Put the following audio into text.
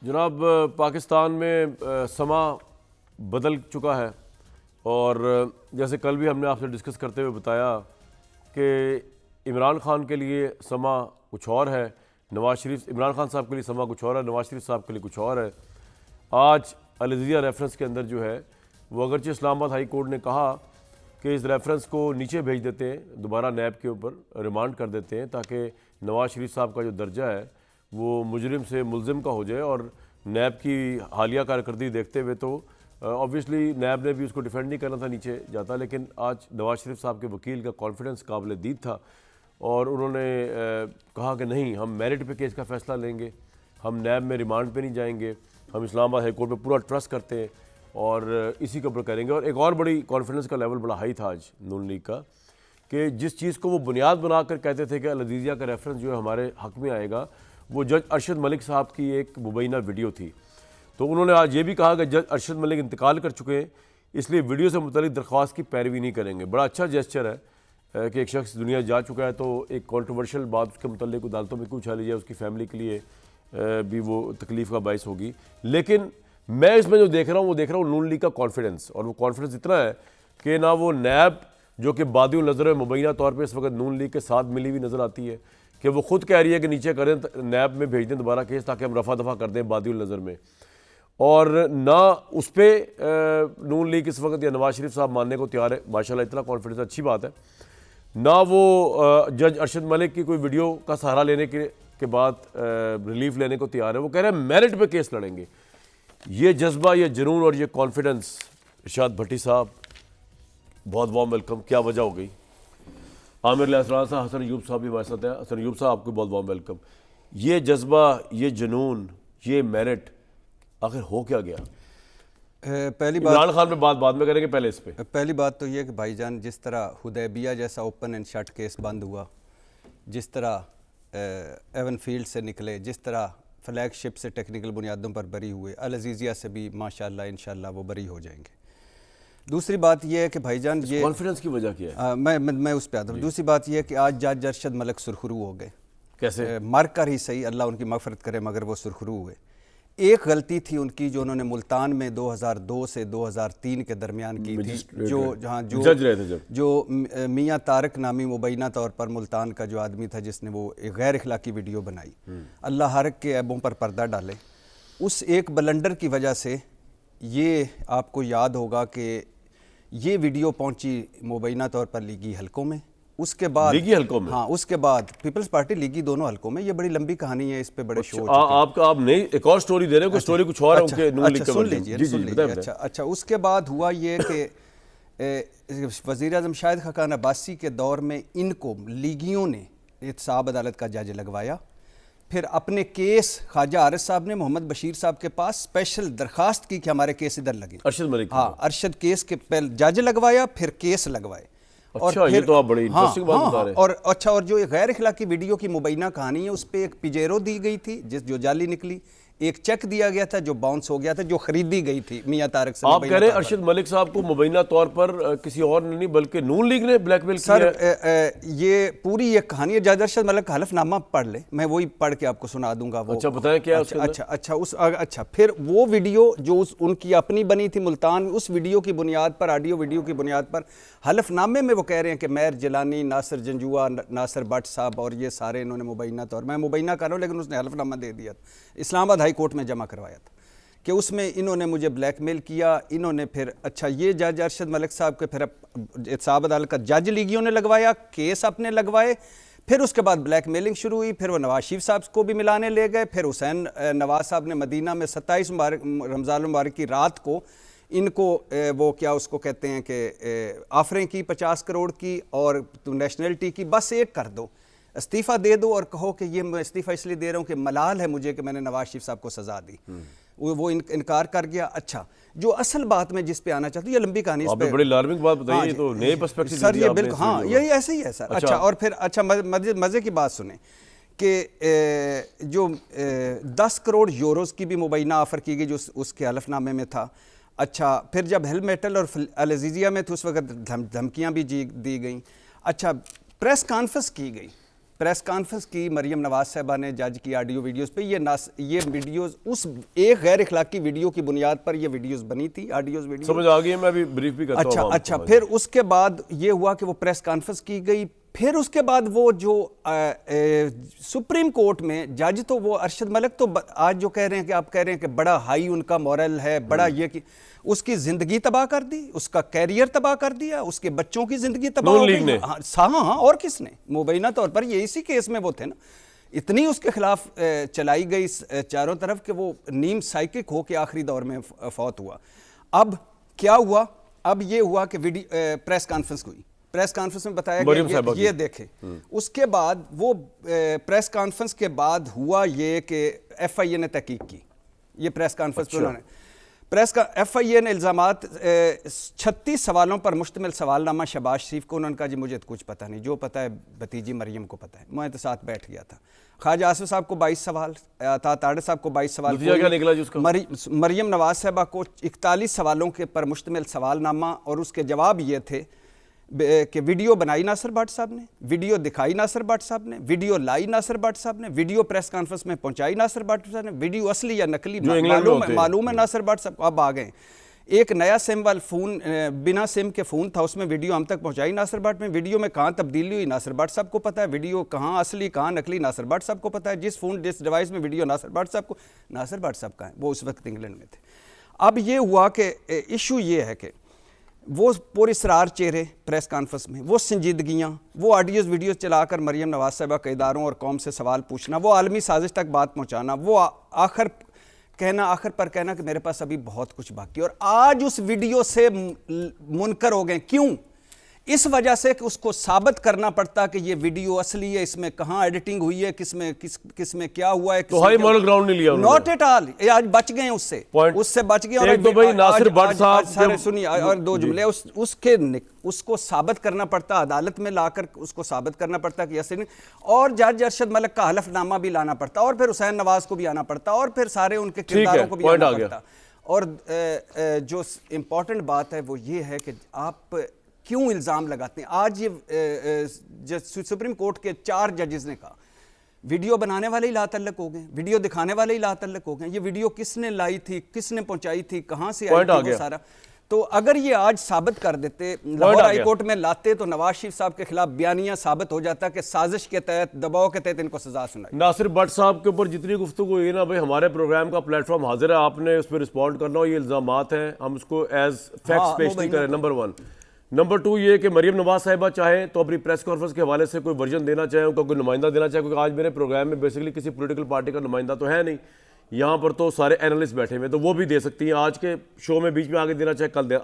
जनाब, पाकिस्तान में समा बदल चुका है और जैसे कल भी हमने आपसे डिस्कस करते हुए बताया कि इमरान खान के लिए समा कुछ और है, नवाज शरीफ इमरान खान साहब के लिए समा कुछ और है, नवाज शरीफ साहब के लिए कुछ और है। आज अल जज़ीरा रेफरेंस के अंदर जो है वो अगरचे इस्लामाबाद हाई कोर्ट ने कहा कि इस रेफरेंस को नीचे भेज देते हैं, दोबारा नैब के ऊपर रिमांड कर देते हैं ताकि नवाज शरीफ साहब का जो दर्जा है वो मुजरिम से मुलजिम का हो जाए। और नैब की हालिया कारकर्दगी देखते हुए तो ऑब्वियसली नैब ने भी उसको डिफेंड नहीं करना था नीचे जाता, लेकिन आज नवाज शरीफ साहब के वकील का कॉन्फिडेंस काबिल दीद था और उन्होंने कहा कि नहीं, हम मेरिट पे केस का फ़ैसला लेंगे, हम नैब में रिमांड पे नहीं जाएंगे, हम इस्लामाबाद हाई कोर्ट पे पूरा ट्रस्ट करते हैं और इसी के ऊपर करेंगे। और एक और बड़ी कॉन्फिडेंस का लेवल बड़ा हाई था आज नून लीग का कि जिस चीज़ को वो बुनियाद बनाकर कहते थे कि अल जज़ीरा का रेफरेंस जो है हमारे हक़ में आएगा, वो जज अरशद मलिक साहब की एक मुबैना वीडियो थी। तो उन्होंने आज ये भी कहा कि जज अरशद मलिक इंतकाल कर चुके हैं, इसलिए वीडियो से मुतल्लिक़ दरख्वास्त की पैरवी नहीं करेंगे। बड़ा अच्छा जेस्चर है कि एक शख्स दुनिया जा चुका है तो एक कॉन्ट्रोवर्शियल बात उसके मुतल्लिक़ अदालतों में क्यों उछाली जाए, उसकी फैमिली के लिए भी वो तकलीफ़ का बायस होगी। लेकिन मैं इसमें जो देख रहा हूँ वो देख रहा हूँ नून लीग का कॉन्फिडेंस, और वो कॉन्फिडेंस इतना है कि ना वो नैब जो कि बादी नज़र मुबैना तौर पर इस वक्त नून लीग के साथ मिली हुई नज़र आती है कि वो खुद कह रही है कि नीचे करें, नैब में भेज दें दोबारा केस ताकि हम रफा दफा कर दें बादी नज़र में, और ना उस पर नून लीग इस वक्त या नवाज शरीफ साहब मानने को तैयार है। माशाल्लाह इतना कॉन्फिडेंस अच्छी बात है। ना वो जज अरशद मलिक की कोई वीडियो का सहारा लेने के बाद रिलीफ लेने को तैयार है, वो कह रहे हैं मेरिट पे केस लड़ेंगे। ये जज्बा, ये जुनून और ये कॉन्फिडेंस, इरशाद भट्टी साहब बहुत वार्म वेलकम। क्या वजह हो गई? आमिर साहब, हसन अयूब साहब भी हमारे साथ हैं। हसन अयूब साहब आपको बहुत वार्म वेलकम। ये जज्बा, ये जुनून, ये मेरिट आखिर हो क्या गया? पहली बात, इमरान खान पे बात बाद में करेंगे, पहले इस पे। पहली बात तो ये कि भाईजान जिस तरह हुदैबिया जैसा ओपन एंड शट केस बंद हुआ, जिस तरह एवन फील्ड से निकले, जिस तरह फ्लैगशिप से टेक्निकल बुनियादों पर बरी हुए, अल जज़ीरा से भी माशाल्लाह इंशाल्लाह वो बरी हो जाएंगे। दूसरी बात यह है कि भाईजान ये कॉन्फिडेंस की वजह क्या है? मैं उस पर आता हूँ। दूसरी बात यह है कि आज जज अरशद मलिक सुरखरू हो गए। कैसे? मर कर ही सही, अल्लाह उनकी मग़फ़िरत करे, मगर वो सुरखरू हुए। एक गलती थी उनकी जो उन्होंने मुल्तान में 2002 से 2003 के दरमियान की थी, जो जहाँ जो जज रहे थे जो मियाँ तारक नामी मुबैना तौर पर मुल्तान का जो आदमी था जिसने वो एक गैर अखलाकी वीडियो बनाई, अल्लाह हर के ऐबों पर पर्दा डाले, उस एक ब्लंडर की वजह से ये आपको याद होगा कि ये वीडियो पहुंची मुबैना तौर पर लीगी हलकों में, उसके बाद लीगी हलकों में, हाँ उसके बाद पीपल्स पार्टी लीगी दोनों हलकों में। ये बड़ी लंबी कहानी है, इस पे बड़े शो आप नई एक और स्टोरी दे रहे हो, स्टोरी कुछ और है उनके नून लीग के। सुन लीजिए। अच्छा, उसके बाद हुआ ये कि वज़ीर आज़म शाहिद खाकान अब्बासी के दौर में इनको लीगियों ने एहतसाब अदालत का जज लगवाया। फिर अपने केस ख्वाजा आरिफ साहब ने मोहम्मद बशीर साहब के पास स्पेशल दरखास्त की कि हमारे केस इधर लगे। अरशद मलिक, हाँ, अरशद केस के पहले जज लगवाया, फिर केस लगवाए। अच्छा, और ये तो आप बड़ी इंटरेस्टिंग बात बता रहे हैं। और अच्छा, और जो गैर अखलाकी वीडियो की मुबैना कहानी है उस पर एक पिजेरो दी गई थी जो जाली निकली, एक चेक दिया गया था जो बाउंस हो गया था, जो खरीदी गई थी मियाँ तारक से। आप कह रहे हैं अरशद मलिक साहब को मुबैना तौर पर किसी और ने नहीं बल्कि नून लीग ने ब्लैकमेल किया? सर ये पूरी एक कहानी है। जज अरशद मलिक का हलफनामा पढ़ ले, मैं वही पढ़ के आपको सुना दूंगा वो। अच्छा, बताएं क्या है? अच्छा, फिर वो वीडियो जो उनकी अपनी बनी थी मुल्तान में, उस वीडियो की बुनियाद पर, ऑडियो वीडियो की बुनियाद पर हलफनामे में वो कह रहे हैं कि मैर जिलानी, नासिर जंजुआ, नासिर भट्ट साहब और ये सारे इन्होंने मुबैना तौर, मैं मुबैना कर रहा हूँ लेकिन उसने हलफनामा दे दिया, इस्लामाबाद हाई कोर्ट में जमा करवाया था कि उसमें इन्होंने मुझे ब्लैकमेल किया। इन्होंने फिर अच्छा, ये जज अरशद मलिक साहब के फिर एहतसाब अदालत का जज लीगियों ने लगवाया, केस अपने लगवाए, फिर उसके बाद ब्लैकमेलिंग शुरू हुई। फिर वो नवाज शरीफ साहब को भी मिलाने ले गए। फिर हुसैन नवाज साहब ने मदीना में 27 रमज़ान मुबारक की रात को इनको वो क्या उसको कहते हैं कि ऑफरें की 50 करोड़ की और नेशनलिटी की, बस एक कर दो, इस्तीफ़ा दे दो और कहो कि ये मैं इस्तीफ़ा इसलिए दे रहा हूँ कि मलाल है मुझे कि मैंने नवाज शरीफ साहब को सज़ा दी। वो इनकार कर गया। अच्छा, जो असल बात में जिस पे आना चाहती हूँ, ये लंबी कहानी, आपने बड़ी अलार्मिंग बात बताई, तो नए पर्सपेक्टिव सर, ये बिल्कुल हाँ यही ऐसे ही है सर। अच्छा, और फिर अच्छा मज़े की बात सुने कि जो 10 करोड़ यूरोज़ की भी मुबैना ऑफ़र की गई जो उसके हलफनामे में था। अच्छा, फिर जब हेल मेटल और अल जज़ीरा में थे उस वक्त धमकियाँ भी दी गई। अच्छा, प्रेस कॉन्फ्रेंस की गई प्रेस कॉन्फ्रेंस की मरियम नवाज साहबा ने जज की ऑडियो वीडियोस पे। ये वीडियोस उस एक गैर इखलाकी वीडियो की बुनियाद पर ये वीडियोस बनी थी, ऑडियोस वीडियो। समझ आ गई है, मैं अभी ब्रीफ भी करता हूँ। अच्छा, फिर उसके बाद ये हुआ कि वो प्रेस कॉन्फ्रेंस की गई। फिर उसके बाद वो जो सुप्रीम कोर्ट में जज, तो वो अरशद मलिक तो आज जो कह रहे हैं कि आप कह रहे हैं कि बड़ा हाई उनका मॉरल है, बड़ा ये कि उसकी जिंदगी तबाह कर दी, उसका कैरियर तबाह कर दिया, उसके बच्चों की जिंदगी तबाह हो गई। हाँ, और किसने? मुबैना तौर पर ये इसी केस में वो थे ना, इतनी उसके खिलाफ चलाई गई चारों तरफ कि वो नीम साइकिक हो के आखिरी दौर में फौत हुआ। अब क्या हुआ? अब ये हुआ कि प्रेस कॉन्फ्रेंस हुई, प्रेस कॉन्फ्रेंस में बताया गया ये देखे। उसके बाद वो प्रेस कॉन्फ्रेंस के बाद हुआ ये कि FIA ने तहकीक की, ये प्रेस कॉन्फ्रेंस पे उन्होंने प्रेस का FIA ने इल्ज़ामात 36 सवालों पर मुश्तमिल सवालनामा शहबाज शरीफ को, उन्होंने कहा जी मुझे तो कुछ पता नहीं, जो पता है भतीजी मरियम को पता है। मैं तो साथ बैठ गया था। ख्वाजा आसिफ साहब को 22 सवाल, ताड़े साहब को 22 सवाल, क्या निकला जी उसका? मरियम नवाज साहबा को 41 सवालों के पर मुश्तमिल सवालनामा, और उसके जवाब ये थे कि वीडियो बनाई नासिर भट्ट साहब ने, वीडियो दिखाई नासिर भट्ट साहब ने, वीडियो लाई नासिर भट्ट साहब ने, वीडियो प्रेस कॉन्फ्रेंस में पहुंचाई नासिर भट्ट साहब ने, वीडियो असली या नकली मालूम है नासिर भट्ट साहब। अब आ गए, एक नया सिम वाला फ़ोन, बिना सिम के फ़ोन था, उसमें वीडियो हम तक पहुंचाई नासिर भट्ट में। वीडियो में कहाँ तब्दीली हुई नासिर भट्ट साहब को पता है, वीडियो कहाँ असली कहाँ नकली नासिर भट्ट साहब को पता है। जिस डिवाइस में वीडियो नासिर भट्ट साहब को, नासिर भट्ट साहब कहाँ है, वो उस वक्त इंग्लैंड में थे। अब ये हुआ कि इशू ये है कि वो पुरअसरार चेहरे प्रेस कॉन्फ्रेंस में, वो संजीदगियाँ, वो ऑडियोज़ वीडियोज़ चलाकर मरियम नवाज साहबा के इदारों और कौम से सवाल पूछना, वो आलमी साजिश तक बात पहुँचाना, वो आखिर पर कहना कि मेरे पास अभी बहुत कुछ बाकी। और आज उस वीडियो से मुनकर हो गए। क्यों? इस वजह से कि उसको साबित करना पड़ता कि ये वीडियो असली है, इसमें कहाँ एडिटिंग हुई है, किसमें क्या हुआ है। तो हाई मॉरल ग्राउंड नहीं लिया उन्होंने। Not at all. आज बच गए उससे बच गए। और एक तो भाई नासिर भट्ट साहब, सुनिए और दो जुमले, उसको साबित करना पड़ता, अदालत में लाकर उसको साबित करना पड़ता कि असली नहीं। और जज अरशद मलिक का हलफनामा भी लाना पड़ता, और फिर हुसैन नवाज को भी आना पड़ता, और फिर सारे उनके किरदारों को भी आना पड़ता। और जो इम्पोर्टेंट बात है वो ये है कि आप क्यों इल्ज़ाम लगाते हैं। आज ये सुप्रीम कोर्ट के 4 जजेस ने कहा वीडियो बनाने वाले ही लातल्लक हो गए, वीडियो दिखाने वाले ही लातल्लक हो गए। ये वीडियो किसने लाई थी, किसने पहुंचाई थी, कहां से आई थी, वो सारा। तो अगर ये आज साबित कर देते, लाहौर हाई कोर्ट में लाते, तो नवाज शरीफ साहब के खिलाफ बयानिया साबित हो जाता कि साजिश के तहत, दबाव के तहत इनको सजा सुनाई। नासिर भट्ट साहब के ऊपर जितनी गुफ्तगू हुई ना भाई, हमारे प्रोग्राम का प्लेटफॉर्म हाजिर है, आपने उस पर रिस्पॉन्ड करना हो। ये इल्जामात हैं, हम उसको एज फैक्ट्स पेश नहीं करें, नंबर 1। नंबर 2 ये कि मरियम नवाज साहिबा चाहे तो अपनी प्रेस कॉन्फ्रेंस के हवाले से कोई वर्जन देना चाहे, उनका कोई नुमाइंदा देना चाहे, क्योंकि आज मेरे प्रोग्राम में बेसिकली किसी पॉलिटिकल पार्टी का नुमाइंदा तो है नहीं, यहाँ पर तो सारे एनालिस्ट बैठे हुए, तो वो भी दे सकती हैं। आज के शो में बीच में आगे देना चाहे कल दे।